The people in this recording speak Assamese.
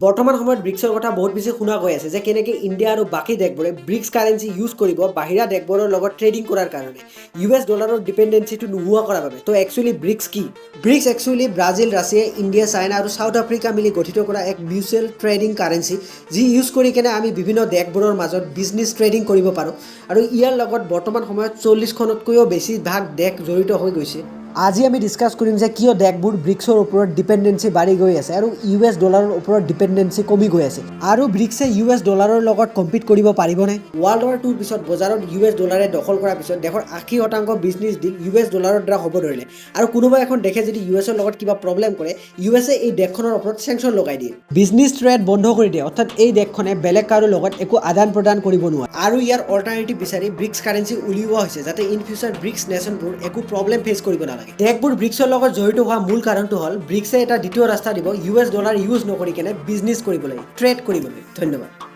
বৰ্তমান সময়ত ব্ৰিক্সৰ কথা বহুত বেছি শুনা গৈ আছে যে কেনেকৈ ইণ্ডিয়া আৰু বাকী দেশবোৰে ব্ৰিক্স কাৰেন্সি ইউজ কৰিব বাহিৰা দেশবোৰৰ লগত ট্ৰেডিং কৰাৰ কাৰণে US ডলাৰৰ ডিপেন্ডেন্সিটো নোহোৱা কৰাৰ বাবে তো একচুৱেলি ব্ৰিক্স কি bricks actually Brazil Russia India China আৰু সাউথ আফ্ৰিকা মিলি গঠিত কৰা এক মিউচুৱেল ট্ৰেডিং কাৰেন্সি যি ইউজ কৰি কেনে আমি বিভিন্ন দেশবোৰৰ মাজত বিজনেছ ট্ৰেডিং কৰিব পাৰোঁ আৰু ইয়াৰ লগত বৰ্তমান সময়ত 40খনতকৈও বেছি ভাগ দেশ জড়িত হৈ গৈছে আজি আমি ডিসকাস কৰিম যে কিয় দেশবোৰ ব্ৰিক্সৰ ওপৰত ডিপেন্ডেন্সি বাঢ়ি গৈ আছে আৰু US ডলাৰৰ ওপৰত ডিপেন্ডেন্সি কমি গৈ আছে আৰু ব্ৰিক্সে US ডলাৰৰ লগত কম্পিট কৰিব পাৰিবনে ৱৰ্ল্ড ৱাৰ 2ৰ পিছত বজাৰত US ডলাৰে দখল কৰাৰ পিছত দেশৰ 80% বিজনেছ ডিল US ডলাৰৰ দ্বাৰা হ'ব ধৰিলে আৰু কোনোবা এখন দেশে যদি USৰ লগত কিবা প্ৰব্লেম কৰে USA এই দেশখনৰ ওপৰত সেংচন লগাই দিয়ে বিজনেছ ট্ৰেড বন্ধ কৰি দিয়ে অৰ্থাৎ এই দেশখনে বেলেগ কাৰো লগত একো আদান প্ৰদান কৰিব নোৱাৰে আৰু ইয়াৰ অল্টাৰনেটিভ বিচাৰি ব্ৰিক্স কাৰেন্সি উলিওৱা হৈছে যাতে ইন ফিউচাৰ ব্ৰিক্স নেশ্যনবোৰ একো প্ৰব্লেম ফেচ কৰিব নালাগে দেশবোৰ ব্ৰিক্সৰ লগত জড়িত হোৱা মূল কাৰণটো হ'ল ব্ৰিক্সে এটা দ্বিতীয় ৰাস্তা দিব US ডলাৰ ইউজ নকৰি কেনে বিজনেছ কৰিবলৈ ট্ৰেড কৰিবলৈ ধন্যবাদ